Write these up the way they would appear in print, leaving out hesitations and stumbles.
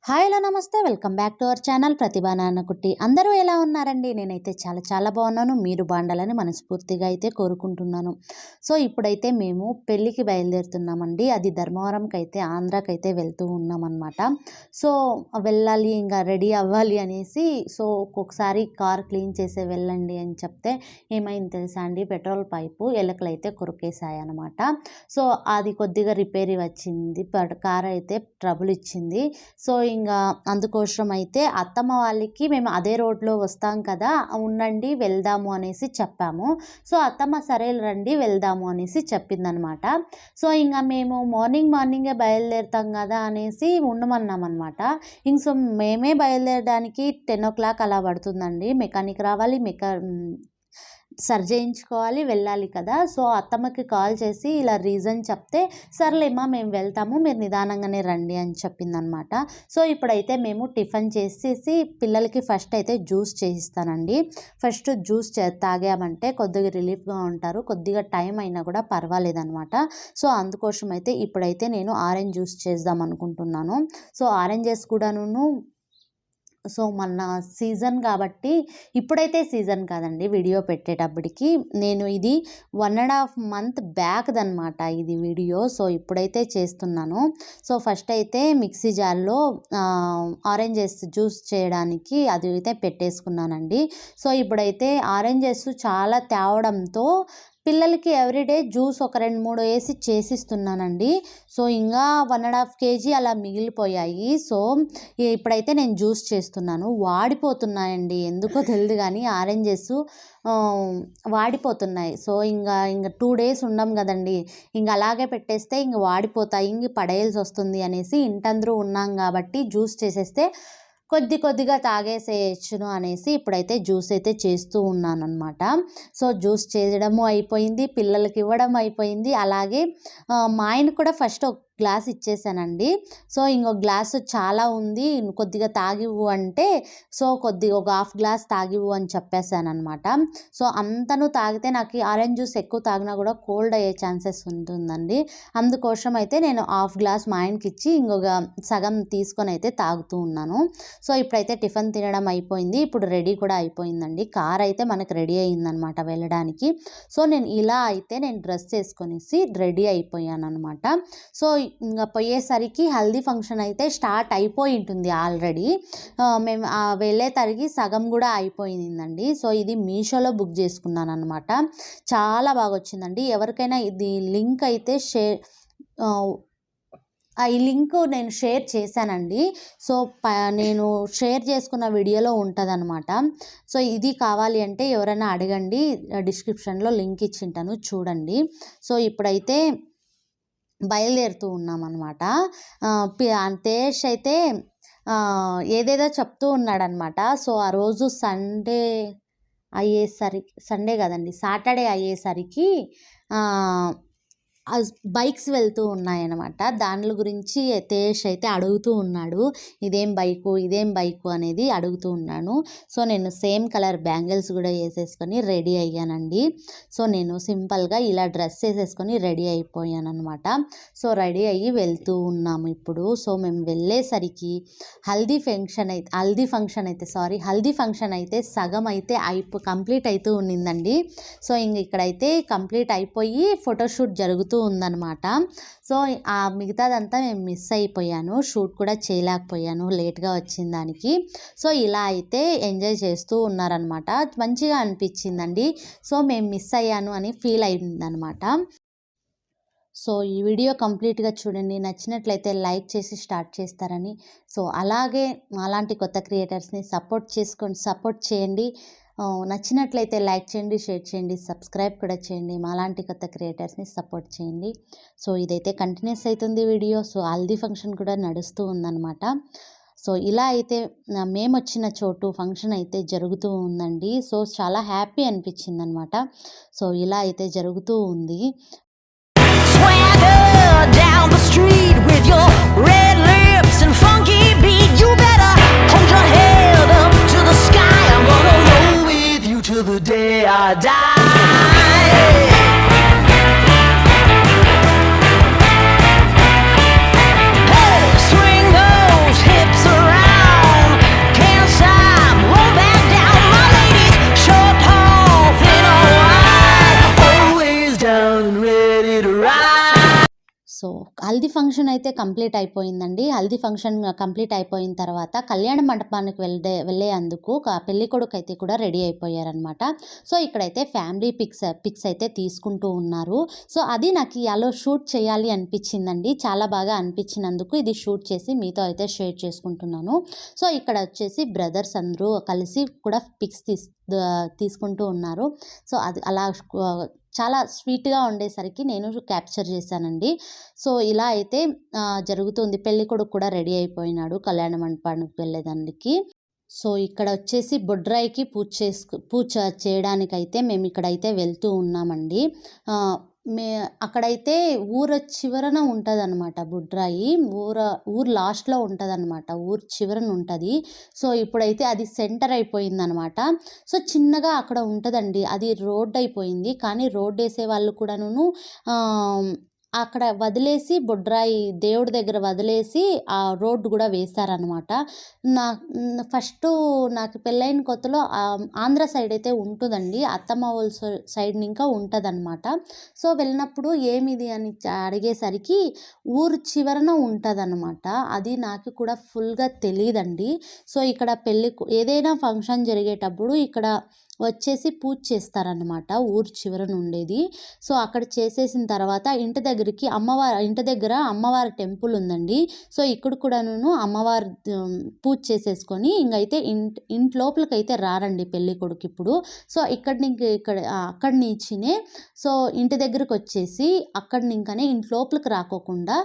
Hi hello నమస్తే welcome back to our channel Pratibha Nannakutti. అందరూ ఎలా ఉన్నారండి? నేనైతే చాలా బాగున్నాను. మీరు బాగుండాలని మనస్ఫూర్తిగా అయితే కోరుకుంటున్నాను. సో ఇప్పుడైతే మేము పెళ్ళికి బయలుదేరుతున్నామండి. అది ధర్మవరంకి అయితే ఆంధ్రాకైతే వెళ్తూ ఉన్నామన్నమాట. సో వెళ్ళాలి, ఇంకా రెడీ అవ్వాలి అనేసి సో ఒక్కొక్కసారి కార్ క్లీన్ చేసే వెళ్ళండి అని చెప్తే ఏమైంది తెలుసా అండి, పెట్రోల్ పైపు ఎలకలు అయితే కొరికేసాయి అనమాట. సో అది కొద్దిగా రిపేర్ వచ్చింది, కార్ అయితే ట్రబుల్ ఇచ్చింది. సో ఇంకా అందుకోసం అయితే అత్తమ్మ వాళ్ళకి మేము అదే రోడ్లో వస్తాం కదా, ఉండండి వెళ్దాము అనేసి చెప్పాము. సో అత్తమ్మ సరే రండి వెళ్దాము అనేసి చెప్పిందనమాట. సో ఇంకా మేము మార్నింగే బయలుదేరుతాం కదా అనేసి ఉండమన్నాం అనమాట. ఇంక సో మేమే బయలుదేరడానికి 10 o'clock అలా పడుతుందండి. మెకానిక్ రావాలి, సరి చేయించుకోవాలి, వెళ్ళాలి కదా. సో అత్తమ్మకి కాల్ చేసి ఇలా రీజన్ చెప్తే సర్లేమ్మా మేము వెళ్తాము, మీరు నిదానంగానే రండి అని చెప్పిందనమాట. సో ఇప్పుడైతే మేము టిఫిన్ చేసేసి పిల్లలకి ఫస్ట్ అయితే జ్యూస్ చేయిస్తానండి. ఫస్ట్ జ్యూస్ తాగామంటే కొద్దిగా రిలీఫ్గా ఉంటారు, కొద్దిగా టైం అయినా కూడా పర్వాలేదనమాట. సో అందుకోసం అయితే ఇప్పుడైతే నేను ఆరెంజ్ జ్యూస్ చేద్దాం అనుకుంటున్నాను. సో ఆరెంజెస్ కూడాను సో మొన్న సీజన్ కాబట్టి, ఇప్పుడైతే సీజన్ కాదండి వీడియో పెట్టేటప్పటికి, నేను ఇది 1.5 month బ్యాక్దనమాట ఇది వీడియో. సో ఇప్పుడైతే చేస్తున్నాను. సో ఫస్ట్ అయితే మిక్సీ జార్లో ఆరెంజెస్ జ్యూస్ చేయడానికి అది అయితే పెట్టేసుకున్నానండి. సో ఇప్పుడైతే ఆరెంజెస్ చాలా తేవడంతో పిల్లలకి ఎవ్రీడే జ్యూస్ ఒక 2-3 వేసి చేసిస్తున్నానండి. సో ఇంకా 1.5 kg అలా మిగిలిపోయాయి. సో ఇప్పుడైతే నేను జ్యూస్ చేస్తున్నాను. వాడిపోతున్నాయండి, ఎందుకో తెలియదు కానీ ఆరెంజెస్ వాడిపోతున్నాయి. సో ఇంకా 2 days ఉండం కదండి, ఇంక అలాగే పెట్టేస్తే ఇంక వాడిపోతాయి, ఇంక పడేయాల్సి వస్తుంది అనేసి ఇంటందరూ ఉన్నాం కాబట్టి జ్యూస్ చేసేస్తే కొద్దిగా తాగేసేయచ్చును అనేసి ఇప్పుడైతే జ్యూస్ అయితే చేస్తూ ఉన్నాను అనమాట. సో జ్యూస్ చేయడము అయిపోయింది, పిల్లలకి ఇవ్వడం అయిపోయింది. అలాగే మా ఆయనకు కూడా ఫస్ట్ ఒక గ్లాస్ ఇచ్చేసానండి. సో ఇంకో గ్లాసు చాలా ఉంది, కొద్దిగా తాగివ్వు అంటే సో కొద్దిగా ఒక 1/2 glass తాగివ్వు అని చెప్పేశాను అనమాట. సో అంతను తాగితే నాకు ఆరెంజ్ జ్యూస్ ఎక్కువ తాగినా కూడా కోల్డ్ అయ్యే ఛాన్సెస్ ఉంటుందండి. అందుకోసం అయితే నేను 1/2 glass మా ఆయనకి ఇచ్చి ఇంకొక సగం తీసుకొని అయితే తాగుతూ ఉన్నాను. సో ఇప్పుడైతే టిఫిన్ తినడం అయిపోయింది, ఇప్పుడు రెడీ కూడా అయిపోయిందండి. కార్ అయితే మనకు రెడీ అయిందనమాట వెళ్ళడానికి. సో నేను డ్రెస్ వేసుకొనేసి రెడీ అయిపోయాను అనమాట. సో ఇంకా పోయేసరికి హల్దీ ఫంక్షన్ అయితే స్టార్ట్ అయిపోయి ఉంటుంది ఆల్రెడీ. మేము వెళ్ళేసరికి సగం కూడా అయిపోయిందండి. సో ఇది మీషోలో బుక్ చేసుకున్నాను అనమాట. చాలా బాగా వచ్చిందండి. ఎవరికైనా ఇది లింక్ అయితే ఈ లింక్ నేను షేర్ చేశానండి. సో నేను షేర్ చేసుకున్న వీడియోలో ఉంటుందన్నమాట. సో ఇది కావాలి అంటే ఎవరైనా అడగండి, డిస్క్రిప్షన్లో లింక్ ఇచ్చింటాను చూడండి. సో ఇప్పుడైతే బయలుదేరుతూ ఉన్నామన్నమాట. తేజ్ అయితే ఏదేదో చెప్తూ ఉన్నాడనమాట. సో ఆ రోజు సండే కదండి, సాటర్డే అయ్యేసరికి బైక్స్ వెళ్తూ ఉన్నాయన్నమాట. దాని గురించి తేజ్ అయితే అడుగుతూ ఉన్నాడు, ఇదేం బైకు అనేది అడుగుతూ ఉన్నాను. సో నేను సేమ్ కలర్ బ్యాంగిల్స్ కూడా వేసేసుకొని రెడీ అయ్యానండి. సో నేను సింపుల్గా ఇలా డ్రెస్ వేసేసుకొని రెడీ అయిపోయాను అనమాట. సో రెడీ అయ్యి వెళ్తూ ఉన్నాము ఇప్పుడు. సో మేము వెళ్ళేసరికి హల్దీ ఫంక్షన్ అయితే సగం అయితే కంప్లీట్ అవుతూ ఉండిందండి. సో ఇక్కడైతే కంప్లీట్ అయిపోయి ఫోటోషూట్ జరుగుతూ ఉందన్నమాట. సో ఆ మిగతాదంతా నేను మిస్ అయిపోయాను, షూట్ కూడా చేయలేకపోయాను లేట్గా వచ్చిన దానికి. సో ఇలా అయితే ఎంజాయ్ చేస్తూ ఉన్నారనమాట. మంచిగా అనిపించిందండి. సో మేము మిస్ అయ్యాను అని ఫీల్ అయిందనమాట. సో ఈ వీడియో కంప్లీట్గా చూడండి, నచ్చినట్లయితే లైక్ చేసి స్టార్ట్ చేస్తారని. సో అలాగే అలాంటి కొత్త క్రియేటర్స్ని సపోర్ట్ చేయండి. నచ్చినట్లయితే లైక్ చేయండి, షేర్ చేయండి, సబ్స్క్రైబ్ కూడా చేయండి. మాలాంటి కొత్త క్రియేటర్స్ని సపోర్ట్ చేయండి. సో ఇదైతే కంటిన్యూస్ అవుతుంది వీడియో. సో హల్దీ ఫంక్షన్ కూడా నడుస్తూ ఉందన్నమాట. సో ఇలా అయితే మేము వచ్చిన చోటు ఫంక్షన్ అయితే జరుగుతూ ఉందండి. సో చాలా హ్యాపీ అనిపించింది అనమాట. సో ఇలా అయితే జరుగుతూ ఉంది. Down the street with your red lips and funky beat, you better hold your head up to the sky. I'm gonna roll with you till the day I die. Hey, swing those hips around. Haldi function అయితే complete అయిపోయిందండి. Haldi function complete అయిపోయిన తర్వాత కళ్యాణ మండపానికి వెళ్ళేందుకు పెళ్ళికొడుకు అయితే కూడా ready అయిపోయారనమాట. So ఇక్కడైతే ఫ్యామిలీ పిక్స్ అయితే తీసుకుంటూ ఉన్నారు. సో అది నాకు ఇయాలో షూట్ చేయాలి అనిపించిందండి. చాలా బాగా అనిపించినందుకు ఇది షూట్ చేసి మీతో అయితే షేర్ చేసుకుంటున్నాను. సో ఇక్కడ వచ్చేసి బ్రదర్స్ అందరూ కలిసి కూడా పిక్స్ తీసుకుంటూ ఉన్నారు. సో అది అలా చాలా స్వీట్గా ఉండేసరికి నేను క్యాప్చర్ చేశానండి. సో ఇలా అయితే జరుగుతుంది. పెళ్ళికొడుకు కూడా రెడీ అయిపోయినాడు కళ్యాణ మండపానికి వెళ్ళేదానికి. సో ఇక్కడ వచ్చేసి బొడ్రాయికి పూజ చేయడానికైతే మేము ఇక్కడైతే వెళ్తూ ఉన్నామండి. అక్కడైతే ఊరు చివరన ఉంటుందన్నమాట బొడ్రాయి. ఊరు లాస్ట్లో ఉంటుందన్నమాట. ఊరు చివరన ఉంటుంది. సో ఇప్పుడైతే అది సెంటర్ అయిపోయిందనమాట. సో చిన్నగా అక్కడ ఉంటుందండి. అది రోడ్ అయిపోయింది. కానీ రోడ్ వేసే వాళ్ళు కూడాను అక్కడ వదిలేసి బొడ్రాయి దేవుడి దగ్గర వదిలేసి ఆ రోడ్డు కూడా వేశారనమాట. నాకు పెళ్ళైన కొత్తలో ఆంధ్ర సైడ్ అయితే ఉంటుందండి. అత్తమ్మ వాళ్ళ సైడ్ ఇంకా ఉంటుందన్నమాట. సో వెళ్ళినప్పుడు ఏమిది అని అడిగేసరికి ఊరు చివరన ఉంటుందన్నమాట. అది నాకు కూడా ఫుల్గా తెలియదండి. సో ఇక్కడ ఏదైనా ఫంక్షన్ జరిగేటప్పుడు ఇక్కడ వచ్చేసి పూజ చేస్తారనమాట. ఊరు చివరన ఉండేది. సో అక్కడ చేసేసిన తర్వాత ఇంటి దగ్గర అమ్మవారి టెంపుల్ ఉందండి. సో ఇక్కడ కూడాను అమ్మవారి పూజ చేసేసుకొని ఇంకైతే ఇంటి లోపలికి అయితే రారండి పెళ్ళి కొడుకు ఇప్పుడు. సో అక్కడి నుంచినే సో ఇంటి దగ్గరకు వచ్చేసి అక్కడి ఇంకనే ఇంటి లోపలికి రాకోకుండా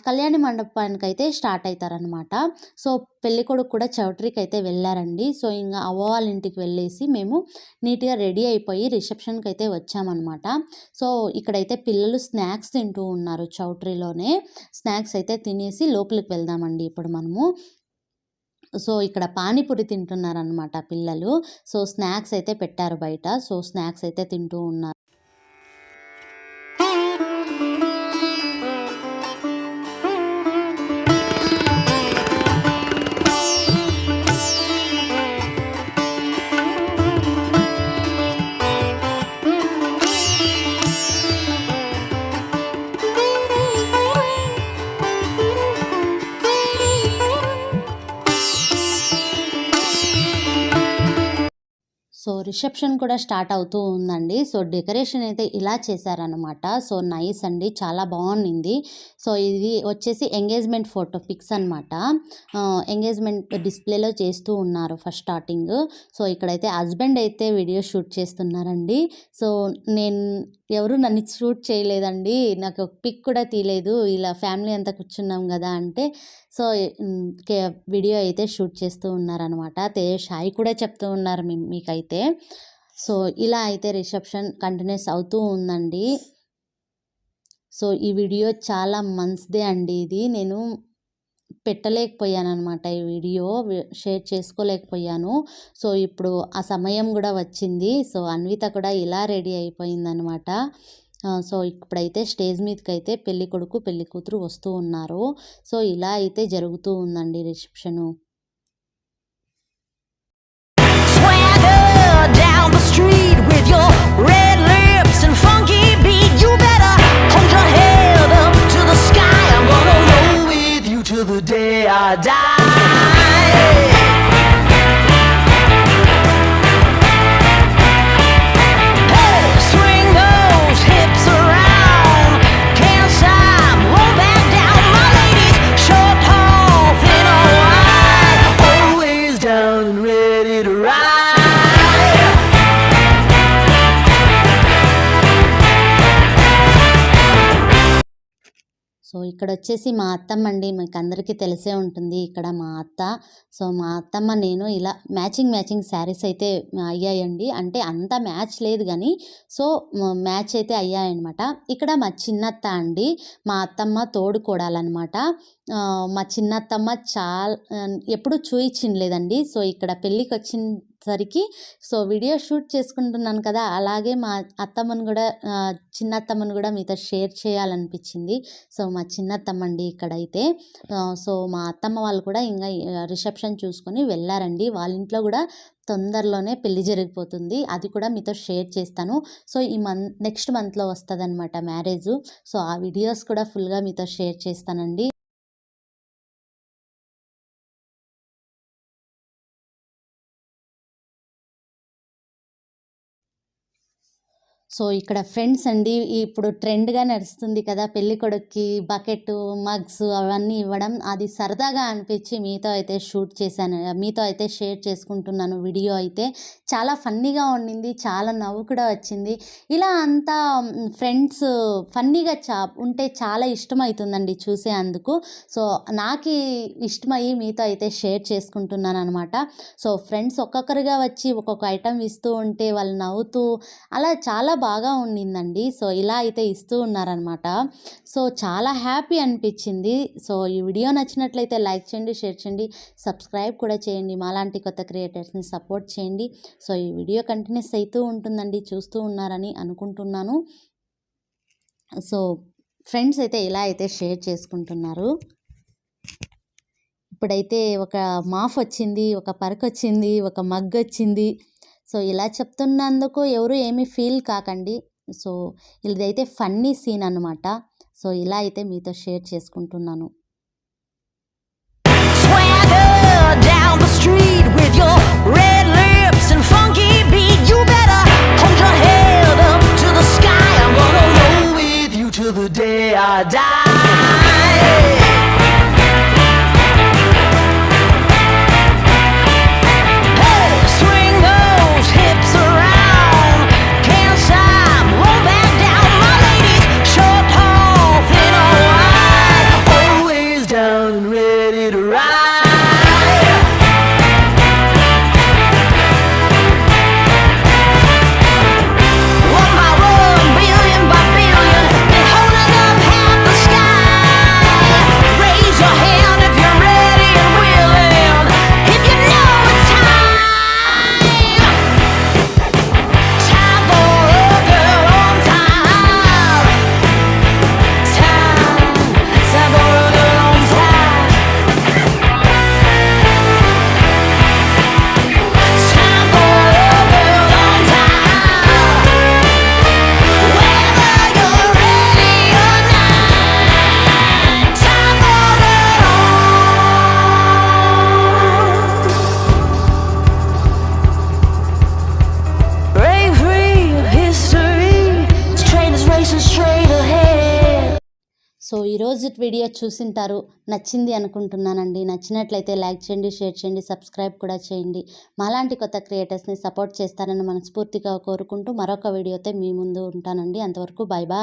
కళ్యాణ మండపానికి అయితే స్టార్ట్ అవుతారనమాట. సో పెళ్ళి కొడుకు కూడా చౌటరీకి అయితే వెళ్ళారండి. సో ఇంకా అవ్వ వాళ్ళ ఇంటికి వెళ్ళేసి మేము నీట్గా రెడీ అయిపోయి రిసెప్షన్కి అయితే వచ్చామన్నమాట. సో ఇక్కడైతే పిల్లలు స్నాక్స్ తింటూ ఉన్నారు. చౌటరీలోనే స్నాక్స్ అయితే తినేసి లోపలికి వెళ్దామండి ఇప్పుడు మనము. సో ఇక్కడ పానీపూరి తింటున్నారనమాట పిల్లలు. సో స్నాక్స్ అయితే పెట్టారు బయట. సో స్నాక్స్ అయితే తింటూ ఉన్నారు. సో రిసెప్షన్ కూడా స్టార్ట్ అవుతూ ఉందండి. సో డెకరేషన్ అయితే ఇలా చేశారనమాట. సో నైస్ అండి, చాలా బాగుంది. సో ఇది వచ్చేసి ఎంగేజ్మెంట్ ఫోటో పిక్స్ అనమాట. ఎంగేజ్మెంట్ డిస్ప్లేలో చేస్తూ ఉన్నారు ఫస్ట్ స్టార్టింగ్. సో ఇక్కడైతే హస్బెండ్ అయితే వీడియో షూట్ చేస్తున్నారండి. సో ఎవరు నన్ను షూట్ చేయలేదండి. నాకు ఒక పిక్ కూడా తీయలేదు. ఇలా ఫ్యామిలీ అంతా కూర్చున్నాం కదా అంటే సో వీడియో అయితే షూట్ చేస్తూ ఉన్నారనమాట. సాయి కూడా చెప్తూ ఉన్నారు మీకైతే. సో ఇలా అయితే రిసెప్షన్ కంటిన్యూస్ అవుతూ ఉందండి. సో ఈ వీడియో చాలా మంచిదే అండి. ఇది నేను పెట్టలేకపోయాను అనమాట. ఈ వీడియో షేర్ చేసుకోలేకపోయాను. సో ఇప్పుడు ఆ సమయం కూడా వచ్చింది. సో అన్విత కూడా ఇలా రెడీ అయిపోయిందనమాట. సో ఇప్పుడైతే స్టేజ్ మీదకి అయితే పెళ్ళి కొడుకు పెళ్ళి కూతురు వస్తూ ఉన్నారు. సో ఇలా అయితే జరుగుతూ ఉందండి రిసెప్షను. సో ఇక్కడ వచ్చేసి మా అత్తమ్మ అండి. మీకు అందరికీ తెలిసే ఉంటుంది ఇక్కడ మా అత్త. సో మా అత్తమ్మ నేను ఇలా మ్యాచింగ్ శారీస్ అయితే అయ్యాయండి. అంటే అంత మ్యాచ్ లేదు కానీ సో మ్యాచ్ అయితే అయ్యాయన్నమాట. ఇక్కడ మా చిన్నత్త అండి, మా అత్తమ్మ తోడుకోడాలన్నమాట. మా చిన్నత్తమ్మ ఎప్పుడూ చూయించలేదండి. సో ఇక్కడ పెళ్ళికి వచ్చేసరికి సో వీడియో షూట్ చేసుకుంటున్నాను కదా, అలాగే మా అత్తమ్మను కూడా చిన్నత్తమ్మను కూడా మీతో షేర్ చేయాలనిపించింది. సో మా చిన్నత్తమ్మ అండి ఇక్కడైతే. సో మా అత్తమ్మ వాళ్ళు కూడా ఇంకా రిసెప్షన్ చూసుకొని వెళ్ళారండి. వాళ్ళ ఇంట్లో కూడా తొందరలోనే పెళ్లి జరిగిపోతుంది, అది కూడా మీతో షేర్ చేస్తాను. సో ఈ నెక్స్ట్ మంత్లో వస్తుందన్నమాట మ్యారేజ్. సో ఆ వీడియోస్ కూడా ఫుల్గా మీతో షేర్ చేస్తానండి. సో ఇక్కడ ఫ్రెండ్స్ అండి, ఇప్పుడు ట్రెండ్గా నడుస్తుంది కదా పెళ్ళికొడుక్కి బకెట్ మగ్స్ అవన్నీ ఇవ్వడం, అది సరదాగా అనిపించి మీతో అయితే షూట్ చేశాను, మీతో అయితే షేర్ చేసుకుంటున్నాను. వీడియో అయితే చాలా ఫన్నీగా ఉండింది, చాలా నవ్వు కూడా వచ్చింది. ఇలా అంతా ఫ్రెండ్స్ ఫన్నీగా ఉంటే చాలా ఇష్టమవుతుందండి చూసేందుకు. సో నాకు ఇష్టమయ్యి మీతో అయితే షేర్ చేసుకుంటున్నాను అనమాట. సో ఫ్రెండ్స్ ఒక్కొక్కరుగా వచ్చి ఒక్కొక్క ఐటెం ఇస్తూ ఉంటే వాళ్ళు నవ్వుతూ అలా చాలా బాగా ఉండిందండి. సో ఇలా అయితే ఇస్తూ ఉన్నారనమాట. సో చాలా హ్యాపీ అనిపించింది. సో ఈ వీడియో నచ్చినట్లయితే లైక్ చేయండి, షేర్ చేయండి, సబ్స్క్రైబ్ కూడా చేయండి. మాలాంటి కొత్త క్రియేటర్స్ని సపోర్ట్ చేయండి. సో ఈ వీడియో కంటిన్యూస్ అవుతూ ఉంటుందండి, చూస్తూ ఉన్నారని అనుకుంటున్నాను. సో ఫ్రెండ్స్ అయితే ఇలా అయితే షేర్ చేసుకుంటున్నారు. ఇప్పుడైతే ఒక మాఫ్ వచ్చింది, ఒక పర్క్ వచ్చింది, ఒక మగ్ వచ్చింది. సో ఇలా చెప్తున్నందుకు ఎవరు ఏమీ ఫీల్ కాకండి. సో ఇదైతే ఫన్నీ సీన్ అనమాట. సో ఇలా అయితే మీతో షేర్ చేసుకుంటున్నాను. సో ఈరోజు వీడియో చూసింటారు, నచ్చింది అనుకుంటున్నానండి. నచ్చినట్లయితే లైక్ చేయండి, షేర్ చేయండి, సబ్స్క్రైబ్ కూడా చేయండి. మాలాంటి కొత్త క్రియేటర్స్ని సపోర్ట్ చేస్తారని మనస్ఫూర్తిగా కోరుకుంటూ మరొక వీడియోతో మీ ముందు ఉంటానండి. అంతవరకు బాయ్ బాయ్.